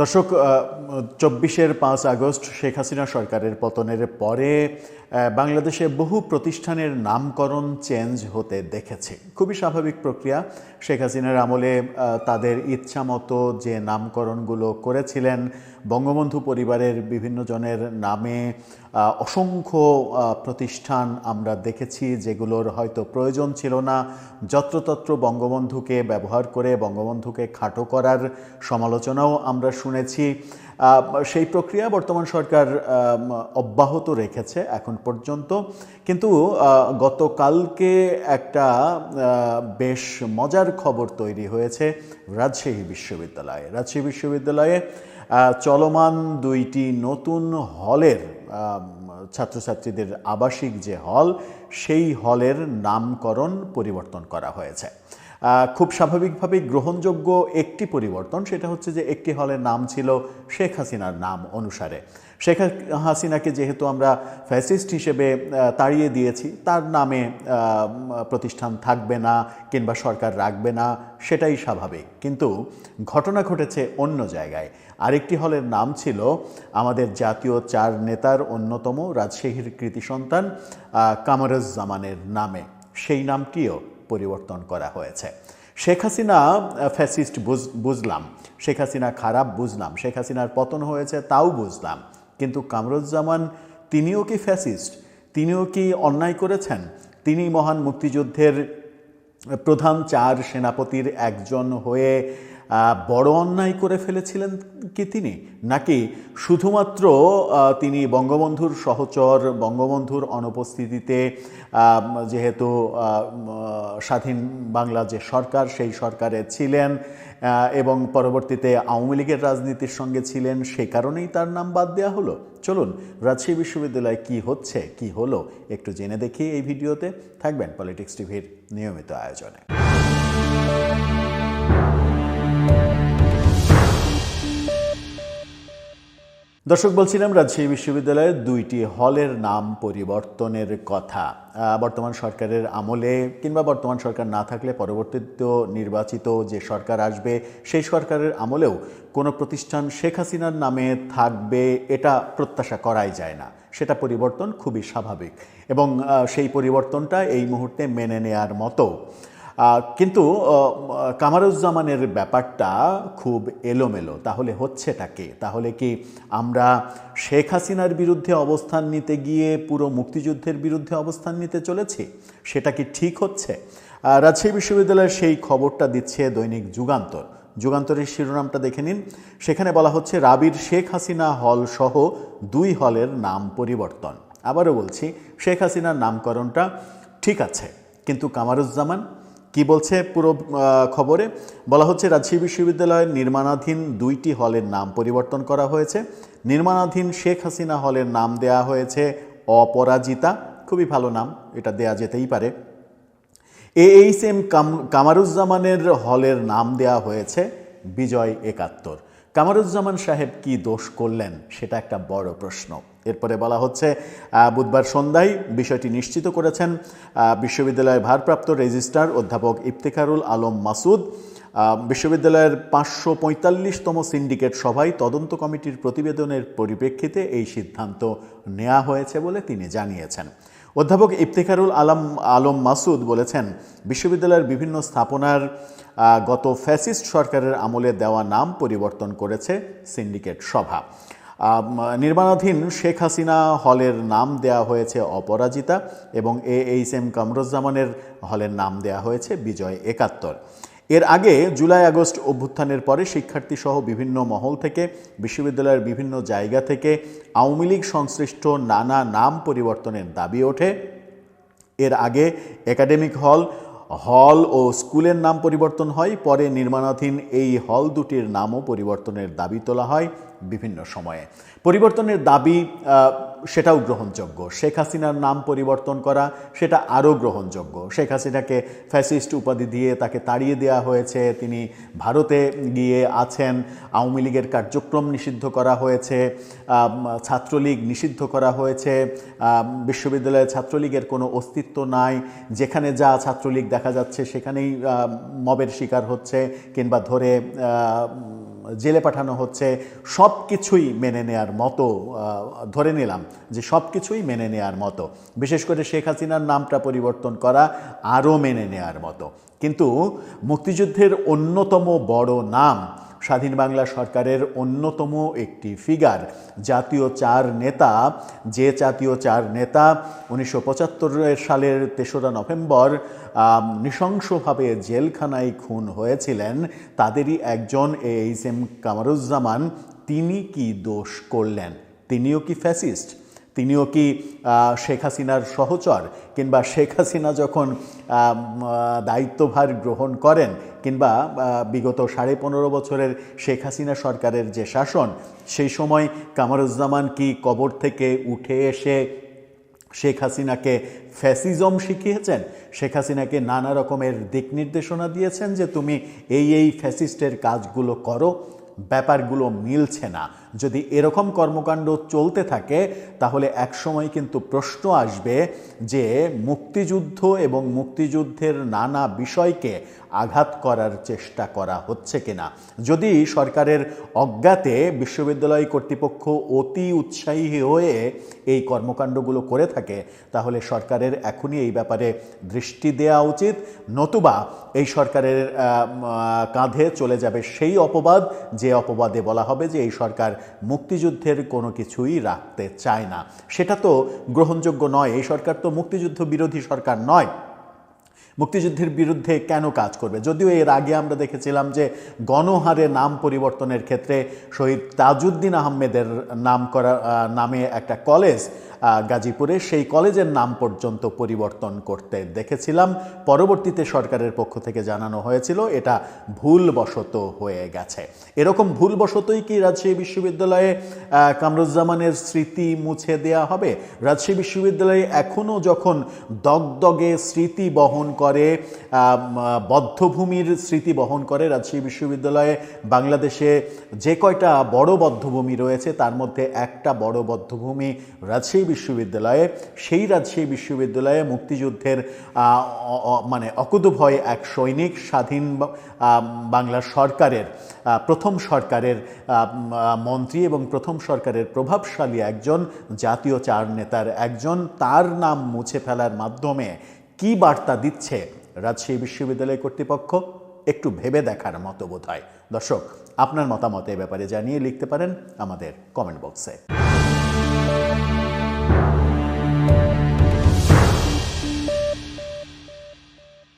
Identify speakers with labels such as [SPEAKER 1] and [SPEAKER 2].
[SPEAKER 1] দর্শক, ২৪-এর ৫ আগস্ট শেখ হাসিনা সরকারের পতনের পরে বাংলাদেশে বহু প্রতিষ্ঠানের নামকরণ চেঞ্জ হতে দেখেছি। খুবই স্বাভাবিক প্রক্রিয়া। শেখ হাসিনার আমলে তাদের ইচ্ছামতো যে নামকরণগুলো করেছিলেন, বঙ্গবন্ধু পরিবারের বিভিন্ন জনের নামে অসংখ্য প্রতিষ্ঠান আমরা দেখেছি যেগুলোর হয়তো প্রয়োজন ছিল না। যত্রতত্র বঙ্গবন্ধুকে ব্যবহার করে বঙ্গবন্ধুকে খাটো করার সমালোচনাও আমরা শুনেছি। সেই প্রক্রিয়া বর্তমান সরকার অব্যাহত রেখেছে এখন পর্যন্ত। কিন্তু গতকালকে একটা বেশ মজার খবর তৈরি হয়েছে রাজশাহী বিশ্ববিদ্যালয়ে চলমান দুইটি নতুন হলের ছাত্রছাত্রীদের আবাসিক যে হল, সেই হলের নামকরণ পরিবর্তন করা হয়েছে। খুব স্বাভাবিকভাবেই গ্রহণযোগ্য একটি পরিবর্তন, সেটা হচ্ছে যে একটি হলের নাম ছিল শেখ হাসিনার নাম অনুসারে। শেখ হাসিনাকে যেহেতু আমরা ফ্যাসিস্ট হিসেবে তাড়িয়ে দিয়েছি, তার নামে প্রতিষ্ঠান থাকবে না কিংবা সরকার রাখবে না, সেটাই স্বাভাবিক। কিন্তু ঘটনা ঘটেছে অন্য জায়গায়। আরেকটি হলের নাম ছিল আমাদের জাতীয় ৪ নেতার অন্যতম রাজশাহীর কৃতি সন্তান কামরুজ্জামানের নামে। সেই নামটিও পরিবর্তন করা হয়েছে। শেখ হাসিনা ফ্যাসিস্ট বুঝলাম, শেখ হাসিনা খারাপ বুঝলাম, শেখ হাসিনার পতন হয়েছে তাও বুঝলাম, কিন্তু কামরুজ্জামান তিনিও কি ফ্যাসিস্ট? তিনিও কি অন্যায় করেছেন? তিনি মহান মুক্তিযুদ্ধের প্রধান ৪ সেনাপতির একজন হয়ে বড় অন্যায় করে ফেলেছিলেন কি তিনি? নাকি শুধুমাত্র তিনি বঙ্গবন্ধুর সহচর, বঙ্গবন্ধুর অনুপস্থিতিতে যেহেতু স্বাধীন বাংলা যে সরকার, সেই সরকারে ছিলেন এবং পরবর্তীতে আওয়ামী লীগের রাজনীতির সঙ্গে ছিলেন, সেই কারণেই তার নাম বাদ দেওয়া হলো? চলুন রাজশাহী বিশ্ববিদ্যালয়ে কি হচ্ছে, কি হলো একটু জেনে দেখি এই ভিডিওতে। থাকবেন পলিটিক্স টিভির নিয়মিত আয়োজনে। দর্শক, বলছিলাম রাজশাহী বিশ্ববিদ্যালয়ের ২টি হলের নাম পরিবর্তনের কথা। বর্তমান সরকারের আমলে কিংবা বর্তমান সরকার না থাকলে পরবর্তীতে নির্বাচিত যে সরকার আসবে, সেই সরকারের আমলেও কোনো প্রতিষ্ঠান শেখ হাসিনার নামে থাকবে এটা প্রত্যাশা করাই যায় না। সেটা পরিবর্তন খুবই স্বাভাবিক এবং সেই পরিবর্তনটা এই মুহূর্তে মেনে নেয়ার মতো। কিন্তু কামরুজ্জামানের ব্যাপারটা খুব এলোমেলো। তাহলে হচ্ছেটা কি? তাহলে কি আমরা শেখ হাসিনার বিরুদ্ধে অবস্থান নিতে গিয়ে পুরো মুক্তিযুদ্ধের বিরুদ্ধে অবস্থান নিতে চলেছি? সেটা কি ঠিক হচ্ছে? রাজশাহী বিশ্ববিদ্যালয়ের সেই খবরটা দিচ্ছে দৈনিক যুগান্তরের শিরোনামটা দেখে নিন। সেখানে বলা হচ্ছে রাবির শেখ হাসিনা হল সহ ২ হলের নাম পরিবর্তন। আবারও বলছি, শেখ হাসিনার নামকরণটা ঠিক আছে, কিন্তু কামরুজ্জামান কি বলছে পুরো খবরে? বলা হচ্ছে রাজশাহী বিশ্ববিদ্যালয়ের নির্মাণাধীন ২টি হলের নাম পরিবর্তন করা হয়েছে। নির্মাণাধীন শেখ হাসিনা হলের নাম দেয়া হয়েছে অপরাজিতা। খুবই ভালো নাম, এটা দেয়া যেতেই পারে। AHM কামরুজ্জামানের হলের নাম দেয়া হয়েছে বিজয় ৭১। কামরুজ্জামান সাহেব কি দোষ করলেন, সেটা একটা বড় প্রশ্ন। এরপরে বলা হচ্ছে বুধবার সন্ধ্যায় বিষয়টি নিশ্চিত করেছেন বিশ্ববিদ্যালয়ের ভারপ্রাপ্ত রেজিস্ট্রার অধ্যাপক ইফতেখারুল আলম মাসুদ। বিশ্ববিদ্যালয়ের ৫৪৫তম সিন্ডিকেট সভায় তদন্ত কমিটির প্রতিবেদনের পরিপ্রেক্ষিতে এই সিদ্ধান্ত নেওয়া হয়েছে বলে তিনি জানিয়েছেন। অধ্যাপক ইফতেখারুল আলম মাসুদ বলেছেন, বিশ্ববিদ্যালয়ের বিভিন্ন স্থাপনার গত ফ্যাসিস্ট সরকারের আমলে দেওয়া নাম পরিবর্তন করেছে সিন্ডিকেট সভা। নির্মাণাধীন শেখ হাসিনা হলের নাম দেয়া হয়েছে অপরাজিতা এবং AHM কামরুজ্জামানের হলের নাম দেয়া হয়েছে বিজয় ৭১। এর আগে জুলাই আগস্ট অভ্যুত্থানের পরে শিক্ষার্থীসহ বিভিন্ন মহল থেকে, বিশ্ববিদ্যালয়ের বিভিন্ন জায়গা থেকে আওয়ামী লীগ সংশ্লিষ্ট নানা নাম পরিবর্তনের দাবি ওঠে। এর আগে একাডেমিক হল ও স্কুলের নাম পরিবর্তন হয়। পরে নির্মাণাধীন এই হল দুটির নামও পরিবর্তনের দাবি তোলা হয় বিভিন্ন সময়ে। পরিবর্তনের দাবি সেটাও গ্রহণযোগ্য। শেখ হাসিনার নাম পরিবর্তন করা সেটা আরও গ্রহণযোগ্য। শেখ হাসিনাকে ফ্যাসিস্ট উপাধি দিয়ে তাকে তাড়িয়ে দেওয়া হয়েছে, তিনি ভারতে গিয়ে আছেন, আওয়ামী লীগের কার্যক্রম নিষিদ্ধ করা হয়েছে, ছাত্রলীগ নিষিদ্ধ করা হয়েছে, বিশ্ববিদ্যালয়ে ছাত্রলীগের কোনো অস্তিত্ব নাই, যেখানে যা ছাত্রলীগ দেখা যাচ্ছে সেখানেই মবের শিকার হচ্ছে কিংবা ধরে জেলে পাঠানো হচ্ছে, সব কিছুই মেনে নেয়ার মতো, ধরে নিলাম যে সব কিছুই মেনে নেয়ার মতো, বিশেষ করে শেখ হাসিনার নামটা পরিবর্তন করা আরও মেনে নেয়ার মতো। কিন্তু মুক্তিযুদ্ধের অন্যতম বড় নাম, স্বাধীন বাংলা সরকারের অন্যতম একটি ফিগার, জাতীয় চার নেতা, যে জাতীয় চার নেতা 1975 সালের 3রা নভেম্বর নৃশংসভাবে জেলখানায় খুন হয়েছিলেন, তাদেরই একজন এইচ.এম. কামারুজ্জামান, তিনি কি দোষ করলেন? তিনিও কি ফ্যাসিস্ট? তিনিও কি শেখ হাসিনার সহচর? কিংবা শেখ হাসিনা যখন দায়িত্বভার গ্রহণ করেন, কিংবা বিগত 15.5 বছরের শেখ হাসিনা সরকারের যে শাসন, সেই সময় কামারুজ্জামান কি কবর থেকে উঠে এসে শেখ হাসিনাকে ফ্যাসিজম শিখিয়েছেন? শেখ হাসিনাকে নানা রকমের দিক নির্দেশনা দিয়েছেন যে তুমি এই ফ্যাসিস্টের কাজগুলো করো? ব্যাপারগুলো মিলছে না। যদি এরকম কর্মকাণ্ড চলতে থাকে তাহলে একসময় কিন্তু প্রশ্ন আসবে যে মুক্তিযুদ্ধ এবং মুক্তিযুদ্ধের নানা বিষয়কে আঘাত করার চেষ্টা করা হচ্ছে কিনা। যদি সরকারের অজ্ঞাতে বিশ্ববিদ্যালয় কর্তৃপক্ষ অতি উৎসাহী হয়ে এই কর্মকাণ্ডগুলো করে থাকে, তাহলে সরকারের এখনই এই ব্যাপারে দৃষ্টি দেওয়া উচিত, নতুবা এই সরকারের কাঁধে চলে যাবে সেই অপবাদ, যে অপবাদে বলা হবে যে এই সরকার মুক্তিযুদ্ধের কোনো কিছুই রাখতে চায় না। সেটা তো গ্রহণযোগ্য নয়। এই সরকার তো মুক্তিযুদ্ধ বিরোধী সরকার নয়। মুক্তিযুদ্ধের বিরুদ্ধে কেন কাজ করবে? যদিও এর আগে আমরা দেখেছিলাম যে গণহারে নাম পরিবর্তনের ক্ষেত্রে শহীদ তাজউদ্দিন আহমেদের নামে একটা কলেজ গাজীপুরে, সেই কলেজের নাম পর্যন্ত পরিবর্তন করতে দেখেছিলাম। পরবর্তীতে সরকারের পক্ষ থেকে জানানো হয়েছিল এটা ভুলবশত হয়ে গেছে। এরকম ভুলবশতই কি রাজশাহী বিশ্ববিদ্যালয়ে কামরুজ্জামানের স্মৃতি মুছে দেয়া হবে? রাজশাহী বিশ্ববিদ্যালয়ে এখনও যখন দগদগে স্মৃতি বহন করে, বদ্ধভূমির স্মৃতি বহন করে, রাজশাহী বিশ্ববিদ্যালয়ে বাংলাদেশে যে কয়টা বড় বদ্ধভূমি রয়েছে তার মধ্যে একটা বড় বদ্ধভূমি রাজশাহী বিশ্ববিদ্যালয়ে, সেই রাজশাহী বিশ্ববিদ্যালয়ে মুক্তিযুদ্ধের মানে অকুতোভয় এক সৈনিক, স্বাধীন বাংলা সরকারের প্রথম সরকারের মন্ত্রী এবং প্রথম সরকারের প্রভাবশালী একজন জাতীয় চার নেতার একজন, তার নাম মুছে ফেলার মাধ্যমে কি বার্তা দিচ্ছে রাজশাহী বিশ্ববিদ্যালয় কর্তৃপক্ষ? একটু ভেবে দেখার মতো বোধ হয়। দর্শক, আপনার মতামত এ ব্যাপারে জানিয়ে লিখতে পারেন আমাদের কমেন্ট বক্সে।